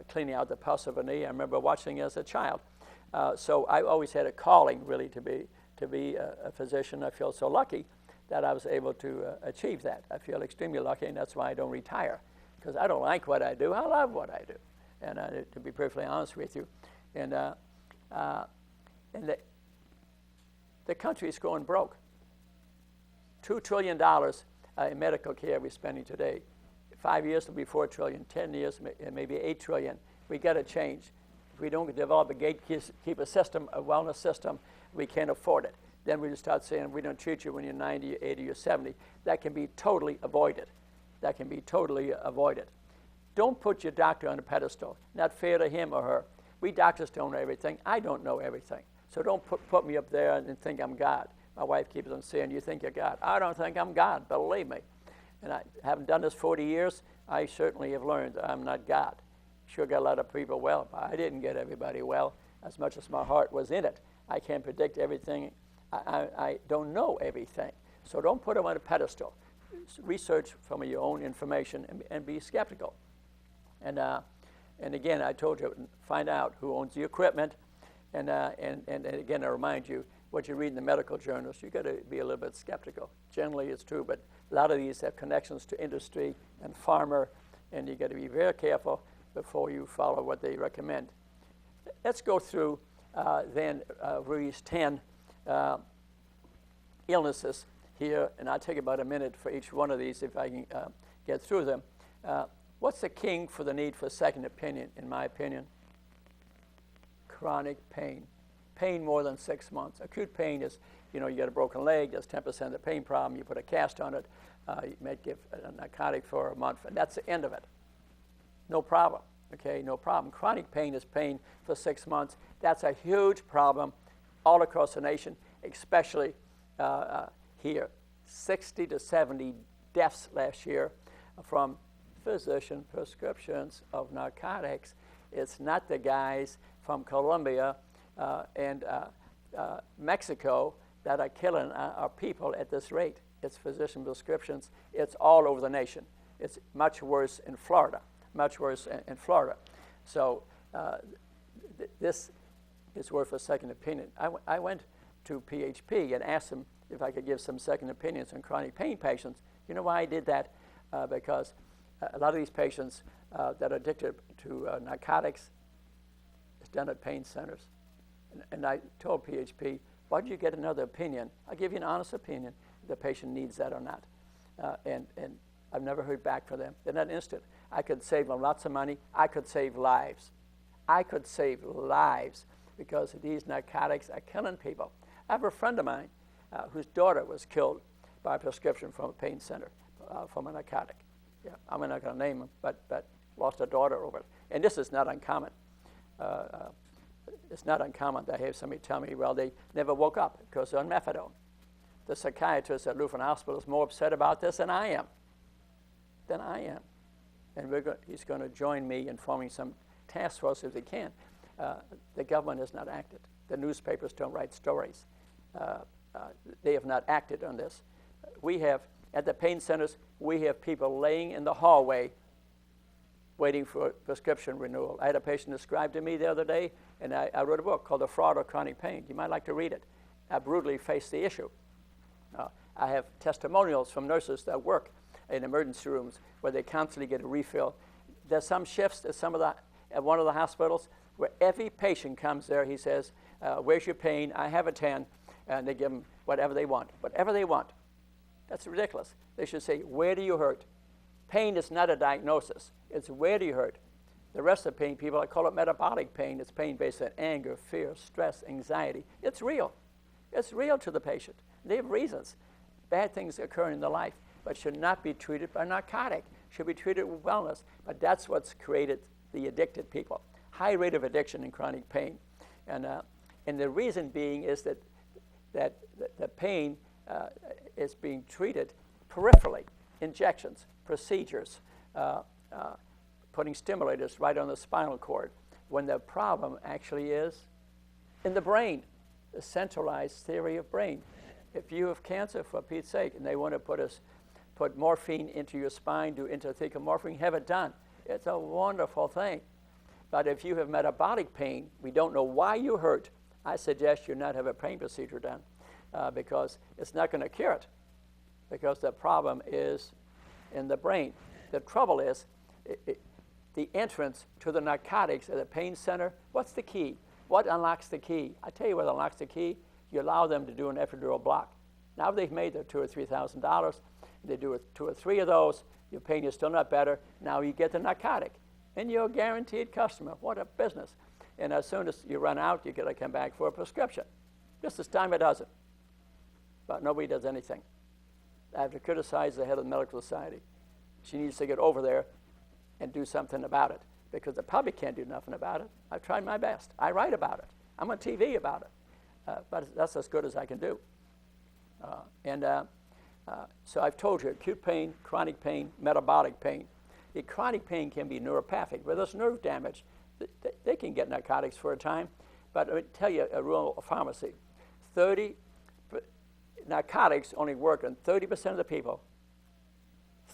cleaning out the pus of a knee. I remember watching it as a child. So I always had a calling, really, to be a physician. I feel so lucky that I was able to achieve that. I feel extremely lucky, and that's why I don't retire, because I don't like what I do. I love what I do, and to be perfectly honest with you. And the country is going broke. $2 trillion in medical care we're spending today. 5 years will be $4 trillion. 10 years, maybe $8 trillion. We got to change. If we don't develop a gatekeeper system, a wellness system, we can't afford it. Then we just start saying we don't treat you when you're 90, 80, or 70. That can be totally avoided. That can be totally avoided. Don't put your doctor on a pedestal. Not fair to him or her. We doctors don't know everything. I don't know everything. So don't put me up there and think I'm God. My wife keeps on saying, you think you're God. I don't think I'm God, believe me. And I haven't done this 40 years. I certainly have learned I'm not God. Sure got a lot of people well, but I didn't get everybody well as much as my heart was in it. I can't predict everything. I don't know everything. So don't put them on a pedestal. Research from your own information and be skeptical. And again, I told you, find out who owns the equipment. And again, I remind you, what you read in the medical journals, you've got to be a little bit skeptical. Generally, it's true, but a lot of these have connections to industry and farmer, and you've got to be very careful before you follow what they recommend. Let's go through then these 10 illnesses here, and I'll take about a minute for each one of these if I can get through them. What's the king for the need for a second opinion, in my opinion? Chronic pain. Pain more than 6 months. Acute pain is, you got a broken leg, that's 10% of the pain problem, you put a cast on it, you may give a narcotic for a month, and that's the end of it. No problem, okay, no problem. Chronic pain is pain for 6 months. That's a huge problem all across the nation, especially here. 60 to 70 deaths last year from physician prescriptions of narcotics. It's not the guys from Colombia and Mexico that are killing our people at this rate. It's physician prescriptions. It's all over the nation. It's much worse in Florida, much worse in Florida. So this is worth a second opinion. I went to PHP and asked them if I could give some second opinions on chronic pain patients. You know why I did that? Because a lot of these patients that are addicted to narcotics is done at pain centers. And I told PHP, why don't you get another opinion? I'll give you an honest opinion if the patient needs that or not. And I've never heard back from them. They're not instant. I could save them lots of money. I could save lives. I could save lives because these narcotics are killing people. I have a friend of mine whose daughter was killed by a prescription from a pain center from a narcotic. Yeah, I'm not going to name him, but lost a daughter over it. And this is not uncommon. It's not uncommon to have somebody tell me, well, they never woke up because they're on methadone. The psychiatrist at Lutheran Hospital is more upset about this than I am. And he's going to join me in forming some task force if he can. The government has not acted. The newspapers don't write stories. They have not acted on this. We have, at the pain centers, we have people laying in the hallway waiting for prescription renewal. I had a patient described to me the other day, and I wrote a book called The Fraud of Chronic Pain. You might like to read it. I brutally faced the issue. I have testimonials from nurses that work in emergency rooms where they constantly get a refill. There's some shifts at one of the hospitals where every patient comes there, he says, where's your pain? I have a 10, and they give them whatever they want. Whatever they want. That's ridiculous. They should say, where do you hurt? Pain is not a diagnosis. It's where do you hurt? The rest of the pain, people, I call it metabolic pain. It's pain based on anger, fear, stress, anxiety. It's real. It's real to the patient. They have reasons. Bad things occur in their life, but should not be treated by narcotic. Should be treated with wellness. But that's what's created the addicted people. High rate of addiction and chronic pain. And the reason being is that the pain is being treated peripherally. Injections, procedures, putting stimulators right on the spinal cord, when the problem actually is in the brain, the centralized theory of brain. If you have cancer, for Pete's sake, and they want to put morphine into your spine, do intrathecal morphine, have it done. It's a wonderful thing. But if you have metabolic pain, we don't know why you hurt, I suggest you not have a pain procedure done because it's not going to cure it, because the problem is in the brain. The trouble is the entrance to the narcotics at the pain center. What's the key? What unlocks the key? I tell you what unlocks the key. You allow them to do an epidural block. Now they've made their $2,000 or $3,000. They do 2 or 3 of those. Your pain is still not better. Now you get the narcotic, and you're a guaranteed customer. What a business! And as soon as you run out, you got to come back for a prescription. Just this time it doesn't. But nobody does anything. I have to criticize the head of the medical society. She needs to get over there and do something about it, because the public can't do nothing about it. I've tried my best. I write about it. I'm on TV about it. But that's as good as I can do. So I've told you, acute pain, chronic pain, metabolic pain. The chronic pain can be neuropathic. Where there's nerve damage, they can get narcotics for a time. But let me tell you a rule of pharmacy. Narcotics only work on 30% of the people,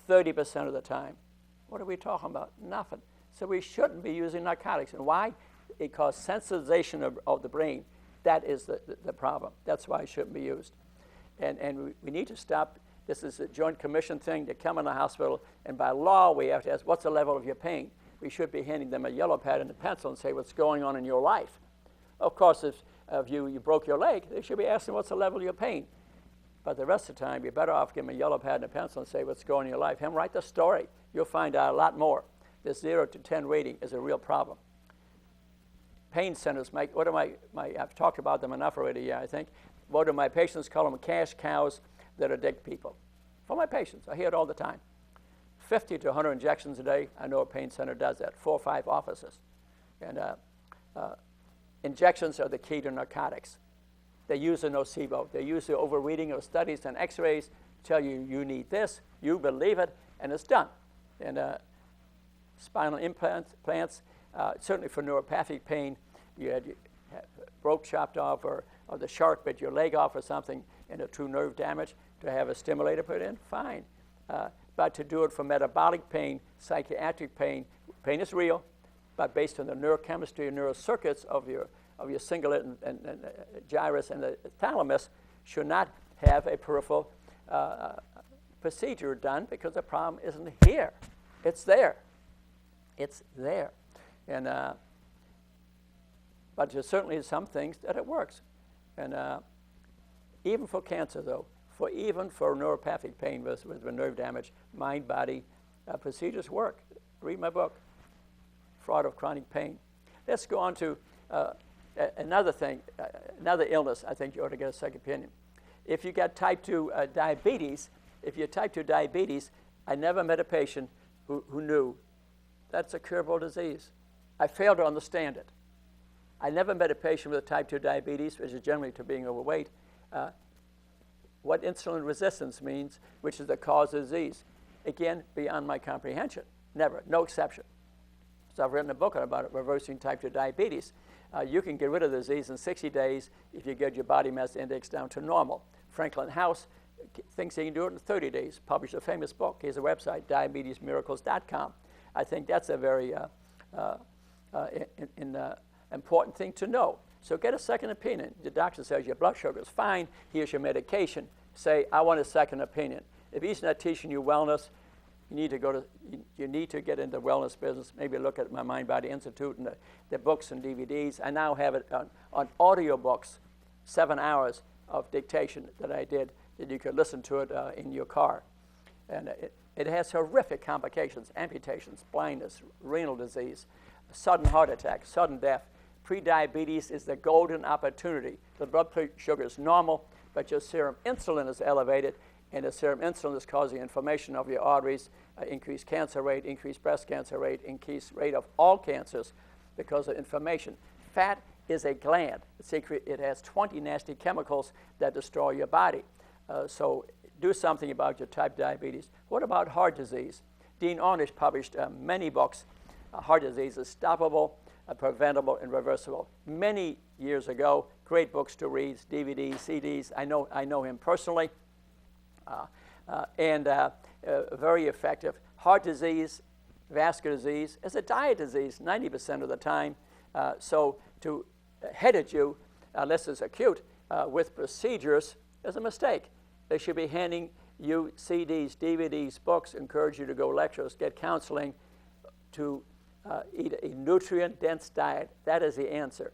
30% of the time. What are we talking about? Nothing. So we shouldn't be using narcotics. And why? Because sensitization of the brain, that is the problem. That's why it shouldn't be used. And we need to stop. This is a Joint Commission thing. They come in the hospital, and by law, we have to ask, what's the level of your pain? We should be handing them a yellow pad and a pencil and say, what's going on in your life? Of course, if you broke your leg, they should be asking, what's the level of your pain? But the rest of the time, you're better off giving them a yellow pad and a pencil and say, what's going on in your life? Have them write the story. You'll find out a lot more. This 0 to 10 rating is a real problem. Pain centers, I've talked about them enough already, I think. What do my patients call them? Cash cows that addict people. For my patients, I hear it all the time. 50 to 100 injections a day. I know a pain center does that. 4 or 5 offices. And injections are the key to narcotics. They use the nocebo. They use the overreading of studies and x-rays, tell you, you need this, you believe it, and it's done. And spinal implants, certainly for neuropathic pain, you had broke, chopped off, or the shark bit your leg off or something, and a true nerve damage, to have a stimulator put in, fine. But to do it for metabolic pain, psychiatric pain, pain is real, but based on the neurochemistry and neurocircuits of your cingulate and gyrus and the thalamus, should not have a peripheral procedure done, because the problem isn't here. It's there. It's there. And, but there's certainly some things that it works. And even for cancer, though, even for neuropathic pain with nerve damage, mind-body procedures work. Read my book, Fraud of Chronic Pain. Let's go on to another thing, another illness I think you ought to get a second opinion. If you got type 2 diabetes, I never met a patient who knew that's a curable disease. I failed to understand it. I never met a patient with type 2 diabetes, which is generally to being overweight, what insulin resistance means, which is the cause of disease. Again, beyond my comprehension. Never, no exception. So I've written a book about it, Reversing Type 2 Diabetes. You can get rid of the disease in 60 days if you get your body mass index down to normal. Franklin House thinks he can do it in 30 days, published a famous book. He has a website, diabetesmiracles.com. I think that's a very important thing to know. So get a second opinion. The doctor says your blood sugar is fine, here's your medication. Say, I want a second opinion. If he's not teaching you wellness, you need to get into the wellness business. Maybe look at my Mind Body Institute and the books and DVDs. I now have it on audio books, 7 hours of dictation that I did, that you could listen to it in your car. And it has horrific complications: amputations, blindness, renal disease, sudden heart attack, sudden death. Prediabetes is the golden opportunity. The blood sugar is normal, but your serum insulin is elevated, and the serum insulin is causing inflammation of your arteries, increased cancer rate, increased breast cancer rate, increased rate of all cancers because of inflammation. Fat is a gland. It has 20 nasty chemicals that destroy your body. So do something about your type 2 diabetes. What about heart disease? Dean Ornish published many books. Heart disease is stoppable, preventable, and reversible. Many years ago, great books to read, DVDs, CDs. I know him personally, and very effective. Heart disease, vascular disease is a diet disease 90% of the time. So to headed you, unless it's acute, with procedures is a mistake. They should be handing you CDs, DVDs, books, encourage you to go lectures, get counseling, to eat a nutrient-dense diet. That is the answer.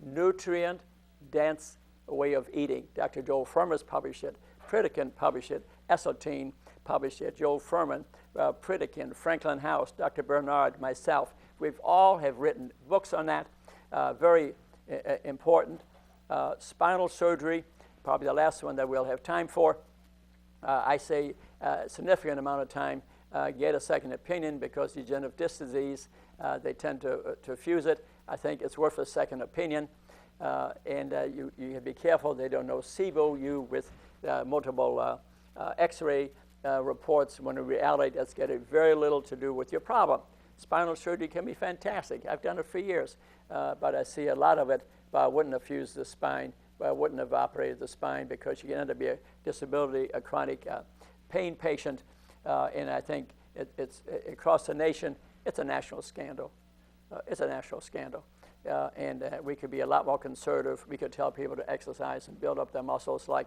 Nutrient-dense way of eating. Dr. Joel Furman's published it. Pritikin published it. Esseltine published it. Joel Furman, Pritikin, Franklin House, Dr. Bernard, myself. We've all have written books on that. Very important. Spinal surgery, probably the last one that we'll have time for. I say a significant amount of time. Get a second opinion because degenerative disc disease, they tend to fuse it. I think it's worth a second opinion. And you have to be careful. They don't know SIBO you with multiple X-ray reports, when in reality that's getting very little to do with your problem. Spinal surgery can be fantastic. I've done it for years, but I see a lot of it, but I wouldn't have fused the spine, but I wouldn't have operated the spine, because you can end up being a disability, a chronic pain patient, and I think it's across the nation, it's a national scandal. It's a national scandal. And we could be a lot more conservative. We could tell people to exercise and build up their muscles, like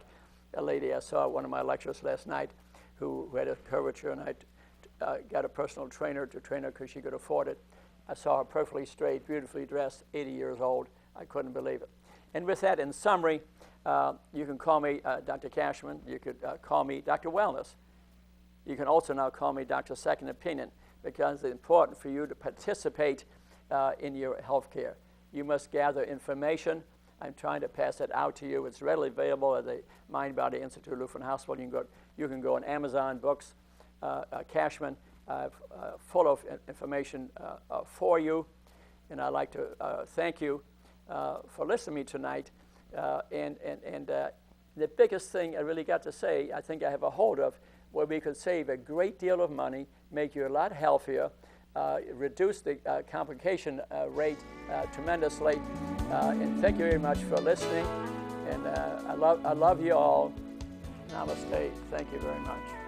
a lady I saw at one of my lectures last night who had a curvature, and I got a personal trainer to train her because she could afford it. I saw her perfectly straight, beautifully dressed, 80 years old. I couldn't believe it. And with that, in summary, you can call me Dr. Cashman. You could call me Dr. Wellness. You can also now call me Dr. Second Opinion, because it's important for you to participate in your health care. You must gather information. I'm trying to pass it out to you. It's readily available at the Mind Body Institute, Lutheran Hospital. You can go on Amazon Books, Cashman, full of information for you. And I'd like to thank you for listening to me tonight. And the biggest thing I really got to say, I think I have a hold of, where we could save a great deal of money, make you a lot healthier, reduce the complication rate tremendously. And thank you very much for listening. And I love you all. Namaste. Thank you very much.